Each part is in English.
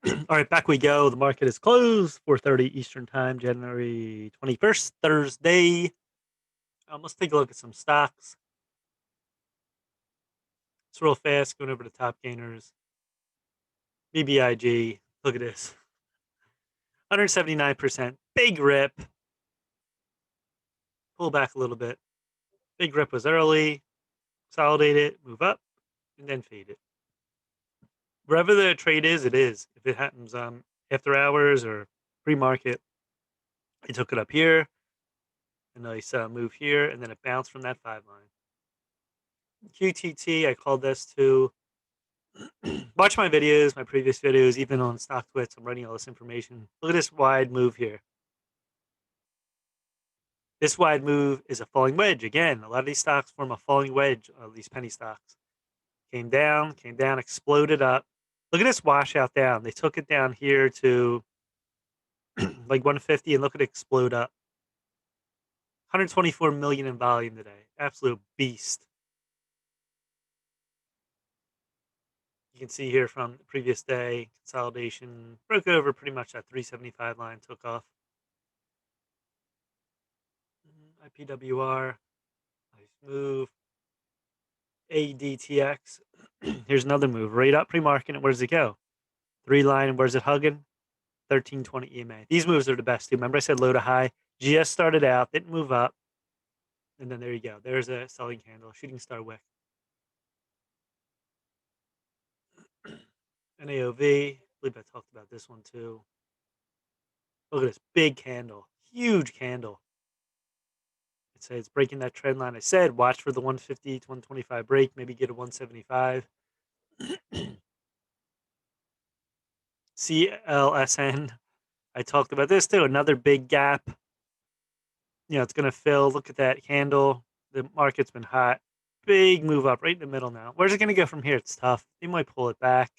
All right, back we go. The market is closed, 4:30 Eastern Time, January 21st, Thursday. Let's take a look at some stocks. It's real fast, going over the top gainers. BBIG, look at this. 179%. Big rip. Pull back a little bit. Big rip was early. Consolidate it, move up, and then fade it. Wherever the trade is, it is. If it happens after hours or pre-market, I took it up here. A nice move here, and then it bounced from that 5 line. QTT, I called this to watch my videos, my previous videos, even on StockTwits. I'm writing all this information. Look at this wide move here. This wide move is a falling wedge. Again, a lot of these stocks form a falling wedge, these penny stocks. Came down, exploded up. Look at this washout down. They took it down here to like 150, and look at it explode up. 124 million in volume today. Absolute beast. You can see here from the previous day, consolidation broke over pretty much that 375 line, took off. IPWR, nice move. ADTX, here's another move, right up pre-market, and where does it go? 3 line, where's it hugging? 1320 EMA. These moves are the best too. Remember I said low to high? Just started out, didn't move up, and then there you go. There's a selling candle, shooting star wick. NAOV, I believe I talked about this one too. Look at this big candle, huge candle. It's breaking that trend line. I said watch for the 150 to 125 break, maybe get a 175. CLSN, I talked about this too. Another big gap. It's going to fill. Look at that candle. The market's been hot. Big move up right in the middle now. Where's it going to go from here? It's tough. They might pull it back.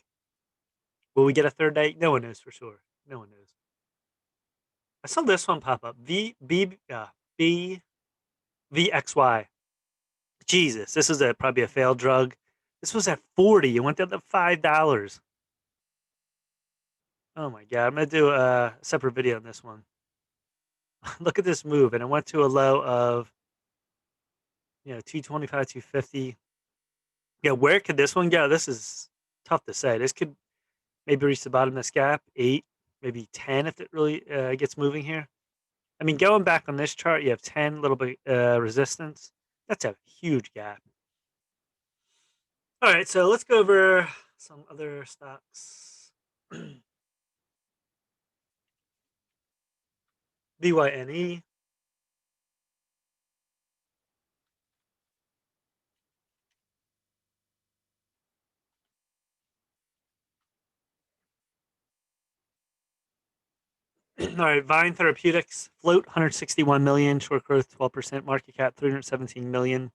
Will we get a third day? No one knows for sure. No one knows. I saw this one pop up. VXY. Jesus, this is probably a failed drug. This was at 40. It went down to $5. Oh my god! I'm gonna do a separate video on this one. Look at this move, and it went to a low of 225, 250. Yeah, where could this one go? This is tough to say. This could maybe reach the bottom of this gap, 8, maybe 10 if it really gets moving here. I mean, going back on this chart, you have 10, little bit resistance. That's a huge gap. All right, so let's go over some other stocks. VYNE. All right, VYNE Therapeutics, float 161 million, short growth 12%, market cap 317 million.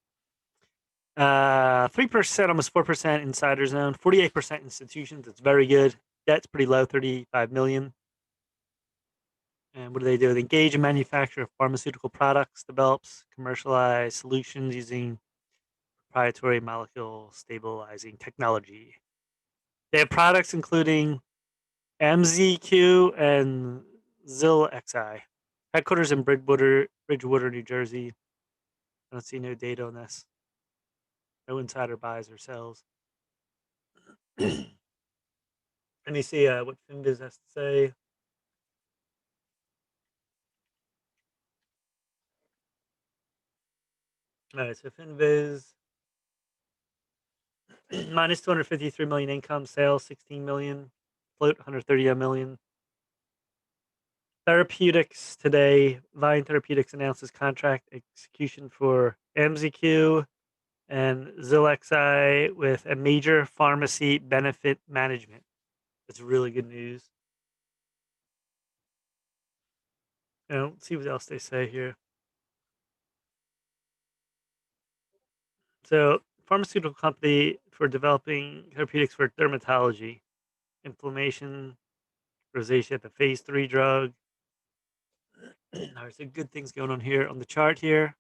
3%, almost 4% insider zone, 48% institutions. That's very good. Debt's pretty low, 35 million. And what do? They engage in manufacture of pharmaceutical products, develops, commercialize solutions using proprietary molecule stabilizing technology. They have products including MZQ and ZilXI. Headquarters in Bridgewater, New Jersey. I don't see no data on this. No insider buys or sells. Let me see what FinViz has to say. All right, so FinViz minus 253 million income, sales 16 million, float 130 million. Therapeutics today, VYNE Therapeutics announces contract execution for MZQ and ZilXI with a major pharmacy benefit management. That's really good news. Let's see what else they say here. So, pharmaceutical company for developing therapeutics for dermatology, inflammation, rosacea, the phase 3 drug. There's some good things going on here on the chart here.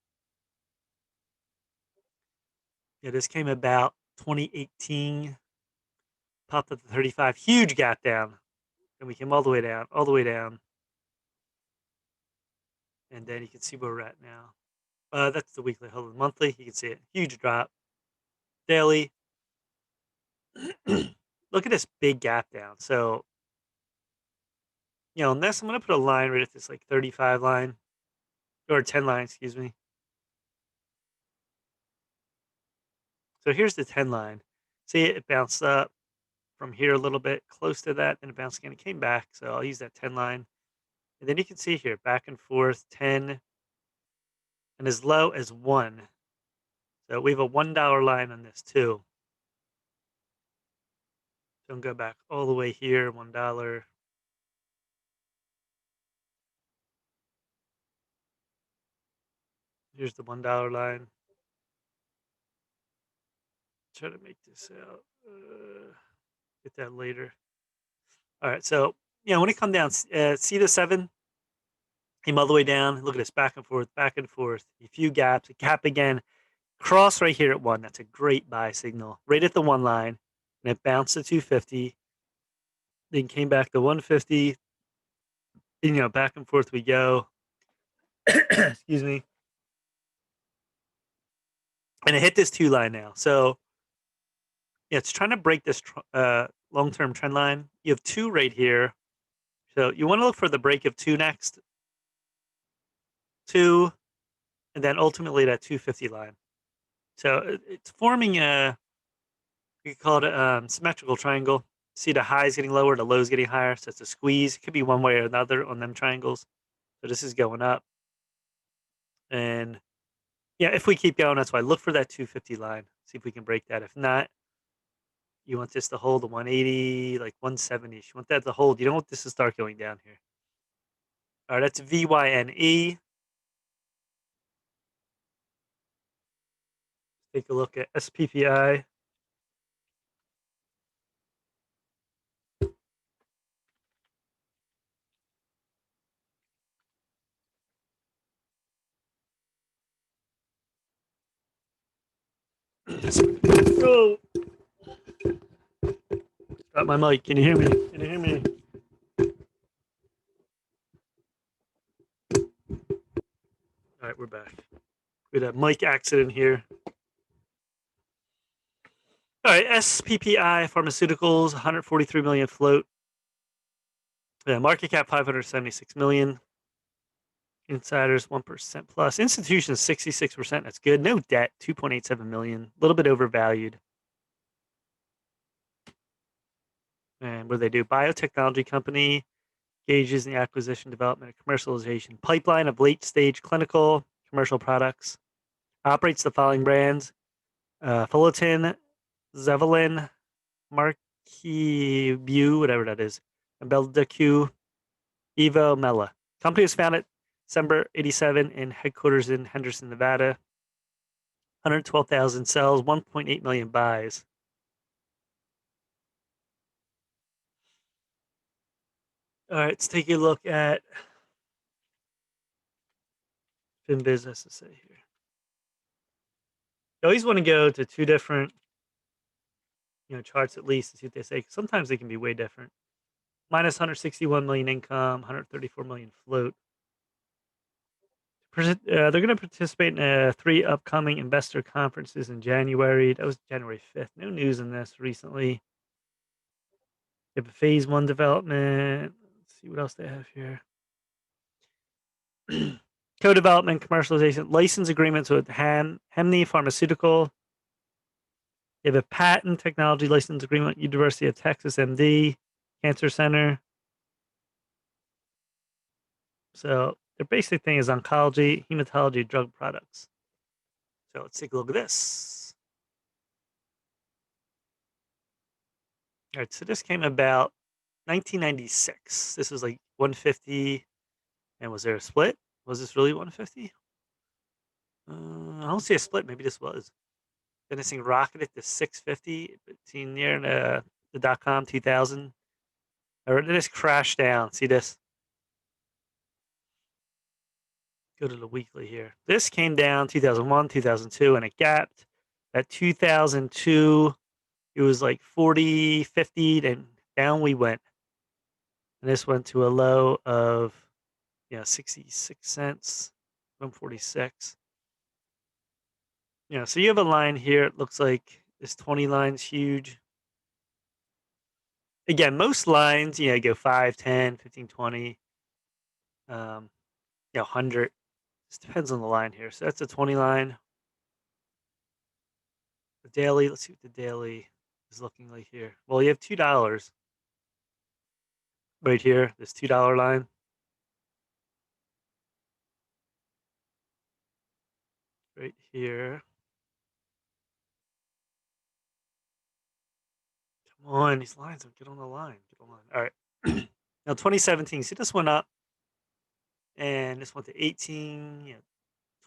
Yeah, this came about 2018, popped up to 35, huge gap down. and we came all the way down, all the way down. And then you can see where we're at now. That's the weekly. Hold on, monthly. You can see it. Huge drop. Daily. Look at this big gap down. So, on this, I'm going to put a line right at this like 35 line or 10 line, excuse me. So here's the 10 line. See it bounced up from here a little bit, close to that, then it bounced again. It came back. So I'll use that 10 line. And then you can see here, back and forth, 10, and as low as 1. So we have a $1 line on this too. Don't go back all the way here, $1. Here's the $1 line. Try to make this out. Get that later. All right, so when it come down, see the 7 came all the way down. Look at this, back and forth, a few gaps, a gap again, cross right here at 1. That's a great buy signal, right at the 1 line, and it bounced to 250. Then came back to 150. And, back and forth we go. Excuse me. And it hit this 2 line now. So it's trying to break this long-term trend line. You have 2 right here. So you want to look for the break of 2 next. 2, and then ultimately that 250 line. So it's forming we call it a symmetrical triangle. See the highs getting lower, the lows getting higher. So it's a squeeze. It could be one way or another on them triangles. So this is going up. And if we keep going, that's why look for that 250 line. See if we can break that. If not, you want this to hold the 180, like 170. You want that to hold. You don't want this to start going down here. All right, that's VYNE. Take a look at SPPI. Oh. Got my mic. Can you hear me? Can you hear me? All right, we're back. We had a mic accident here. All right, SPPI Pharmaceuticals, 143 million float. Market cap 576 million. Insiders 1% plus. Institutions 66%. That's good. No debt, 2.87 million. A little bit overvalued. And what do they do? Biotechnology company engages in the acquisition, development, and commercialization pipeline of late-stage clinical commercial products. Operates the following brands: Fullerton, Zevalin, Marquis, whatever that is, and Beldecu, Evo, Mela. Company was founded December 87 and headquarters in Henderson, Nevada. 112,000 sells, 1.8 million buys. All right, let's take a look at FinBiz SSA here. You always want to go to 2 different charts at least to see what they say. Sometimes they can be way different. Minus 161 million income, 134 million float. They're going to participate in 3 upcoming investor conferences in January. That was January 5th. No news in this recently. They have a phase 1 development. Let's see what else they have here. Co-development, commercialization, license agreements with Hemney Pharmaceutical. They have a patent technology license agreement with University of Texas MD Cancer Center. So their basic thing is oncology, hematology, drug products. So let's take a look at this. All right, so this came about 1996. This was like 150. And was there a split? Was this really 150? I don't see a split. Maybe this was. Then this thing rocketed to 650 between near the .com 2000. Or did this crash down? See this? Go to the weekly here. This came down 2001, 2002, and it gapped. At 2002, it was like 40, 50, and down we went. And this went to a low of 66 cents, 146. So you have a line here. It looks like this 20 line's huge. Again, most lines, go 5, 10, 15, 20, 100. Just depends on the line here. So that's a 20 line. The daily, let's see what the daily is looking like here. Well, you have $2 right here, this $2 line right here. Come on, these lines, get on the line. Get on the line. All right. Now 2017, see this one up and this went to 18,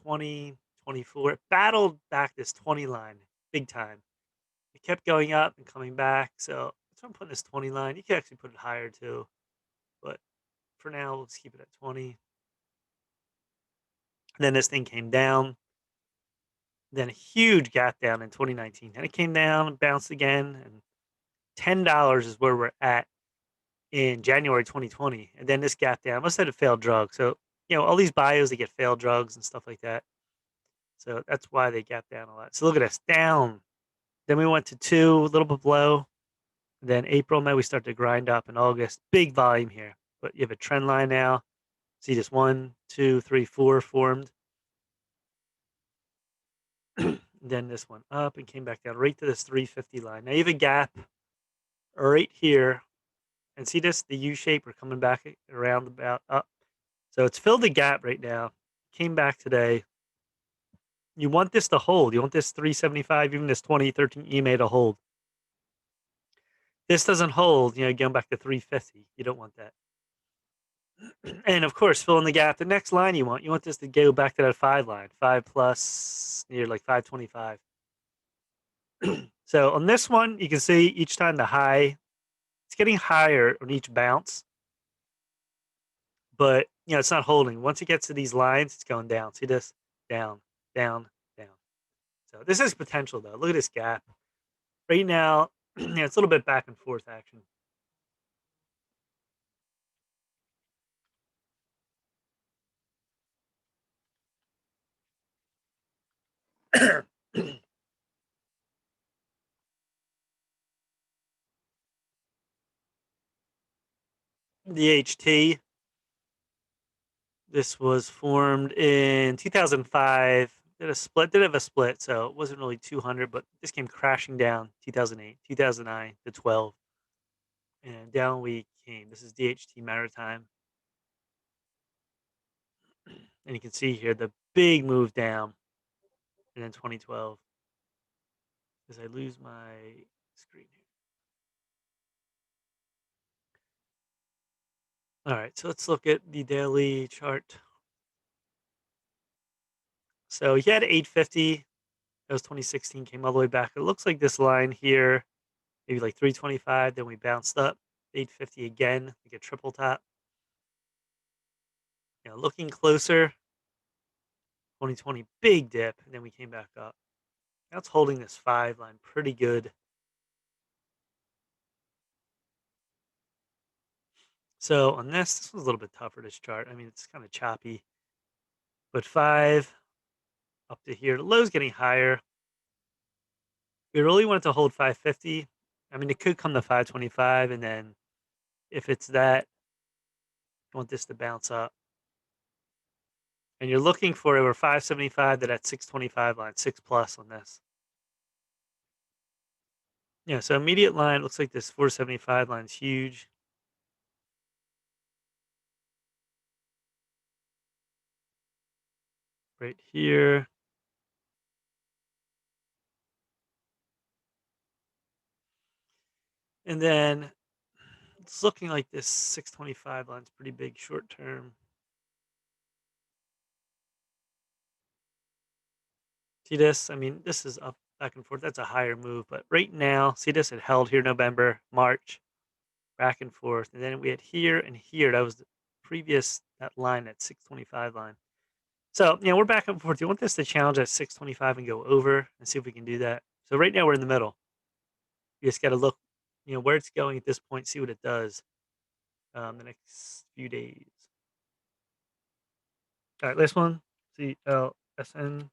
20, 24. It battled back this 20 line big time. It kept going up and coming back. So that's why I'm putting this 20 line. You can actually put it higher too. But for now, let's keep it at 20. And then this thing came down. Then a huge gap down in 2019. And it came down and bounced again. And $10 is where we're at in January 2020. And then this gap down. Must have had a failed drug. So, all these bios, they get failed drugs and stuff like that. So that's why they gap down a lot. So look at us down. Then we went to 2, a little bit below. Then April, May, we start to grind up in August. Big volume here. But you have a trend line now. See this 1, 2, 3, 4 formed. Then this one up and came back down right to this 350 line. Now you have a gap right here. And see this, the U shape, we're coming back around about up. So it's filled the gap right now. Came back today. You want this to hold. You want this 375, even this 2013 EMA to hold. This doesn't hold, going back to 350. You don't want that. And of course, fill in the gap. The next line you want this to go back to that 5 line, 5 plus near like 525. So on this one, you can see each time the high, it's getting higher on each bounce, but it's not holding. Once it gets to these lines, it's going down. See this? Down, down, down. So this has potential though. Look at this gap. Right now, it's a little bit back and forth action. DHT. This was formed in 2005. Did have a split, so it wasn't really 200, but this came crashing down 2008, 2009 to 12. And down we came. This is DHT Maritime. And you can see here the big move down. And then 2012. As I lose my screen here. All right, so let's look at the daily chart. So he had 850. That was 2016, came all the way back. It looks like this line here, maybe like 325. Then we bounced up 850 again, like a triple top. Looking closer, 2020 big dip, and then we came back up. Now it's holding this 5 line pretty good. So on this was a little bit tougher, this chart. I mean, it's kind of choppy. But 5 up to here. The low's getting higher. We really wanted to hold 550. I mean, it could come to 525, and then if it's that, you want this to bounce up. And you're looking for over 575 to that 625 line, 6 plus on this. So immediate line looks like this 475 line is huge. Right here. And then it's looking like this 625 line is pretty big short term. See this? I mean, this is up back and forth. That's a higher move. But right now, see this? It held here November, March, back and forth. And then we had here and here. That was the previous, that line, that 625 line. So, we're back and forth. You want this to challenge at 625 and go over and see if we can do that. So right now we're in the middle. You just got to look, where it's going at this point, see what it does. the next few days. All right, last one. CLSN.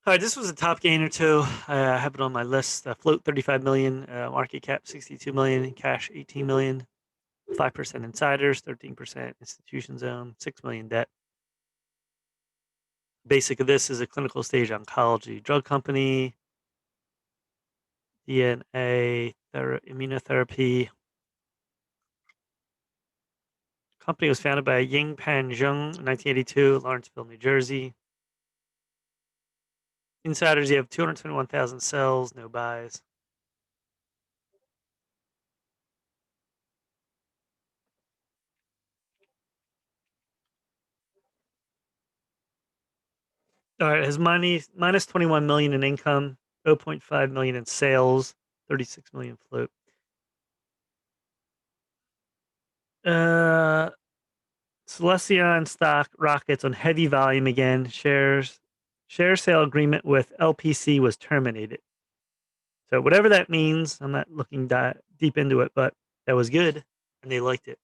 All right, this was a top gainer too. I have it on my list. Float 35 million, market cap 62 million, cash 18 million, 5% insiders, 13% institution zone, 6 million debt. Basic of this is a clinical stage oncology drug company, DNA immunotherapy. Company was founded by Ying Pan Zheng in 1982, Lawrenceville, New Jersey. Insiders, you have 221,000 sells, no buys. All right, it has minus 21 million in income, 0.5 million in sales, 36 million float. Uh, Celestion stock rockets on heavy volume again. Share sale agreement with LPC was terminated. So whatever that means, I'm not looking deep into it, but that was good, and they liked it.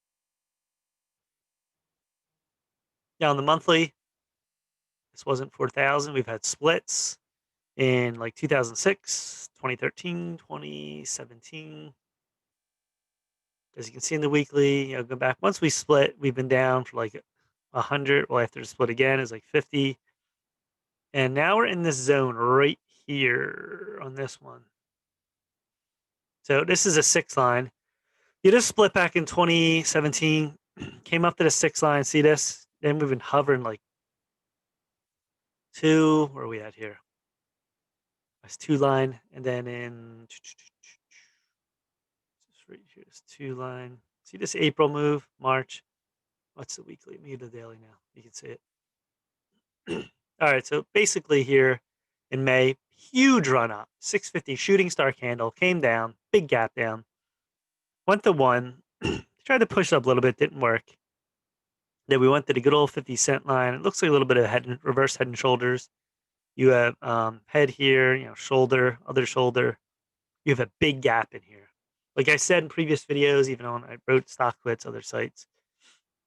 Now on the monthly, this wasn't 4,000. We've had splits in like 2006, 2013, 2017. As you can see in the weekly, go back. Once we split, we've been down for like 100. Well, after the split again is like 50. And now we're in this zone right here on this one. So this is a 6 line. You just split back in 2017, came up to the 6 line. See this? Then we've been hovering like 2. Where are we at here? That's 2 line. And then in right here, this 2 line. See this April move, March. What's the weekly? Maybe the daily now. You can see it. All right, so basically here in May, huge run up, 650 shooting star candle, came down, big gap down, went to 1, tried to push up a little bit, didn't work. Then we went to the good old 50-cent line. It looks like a little bit of reverse head and shoulders. You have head here, shoulder, other shoulder. You have a big gap in here. Like I said in previous videos, even on I wrote stock quits, other sites,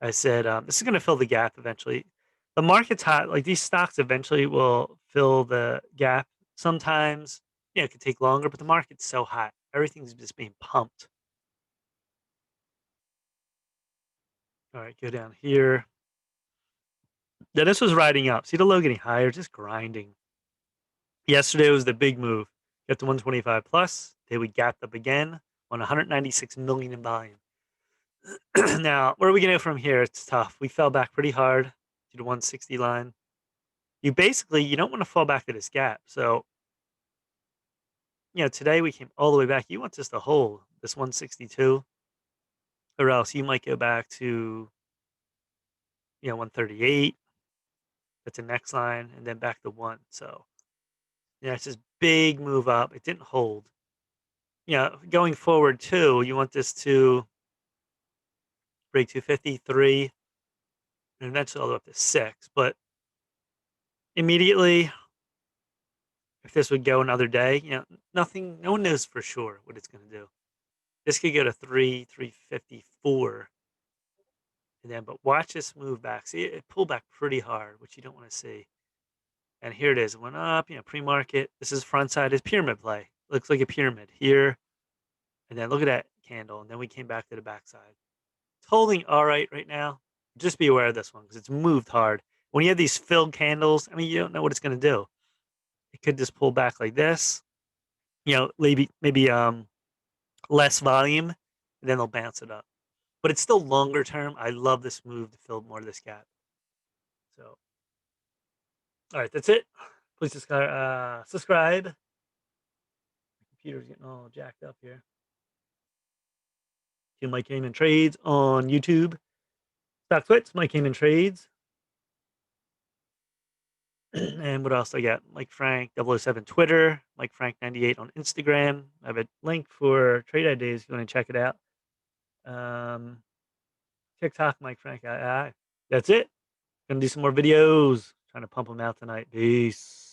I said this is going to fill the gap eventually. The market's hot. Like these stocks eventually will fill the gap. Sometimes, it could take longer, but the market's so hot. Everything's just being pumped. All right, go down here. Then this was riding up. See the low getting higher, just grinding. Yesterday was the big move. Got to 125 plus. Today we gapped up again on 196 million in volume. Now, where are we going to go from here? It's tough. We fell back pretty hard to the 160 line. You don't want to fall back to this gap. So, today we came all the way back. You want this to hold this 162, or else you might go back to 138. That's the next line, and then back to 1. So, it's this big move up. It didn't hold. Going forward too, you want this to break 253, and eventually all the way up to 6. But immediately, if this would go another day, nothing. No one knows for sure what it's going to do. This could go to 354, and then but watch this move back. See, it pulled back pretty hard, which you don't want to see. And here it is. It went up. Pre-market. This is front side. Is pyramid play. Looks like a pyramid here, and then look at that candle, and then we came back to the backside. It's holding all right now. Just be aware of this one because it's moved hard. When you have these filled candles, you don't know what it's going to do. It could just pull back like this. Maybe less volume, and then they'll bounce it up. But it's still longer term. I love this move to fill more of this gap. So, all right, that's it. Please subscribe. My computer's getting all jacked up here. Mike Heyman Trades on YouTube. Stock Twits, Mike Heyman Trades. And what else I got? Mike Frank 007 Twitter, Mike Frank 98 on Instagram. I have a link for trade ideas if you want to check it out. TikTok, Mike Frank II. That's it. Gonna do some more videos. Trying to pump them out tonight. Peace.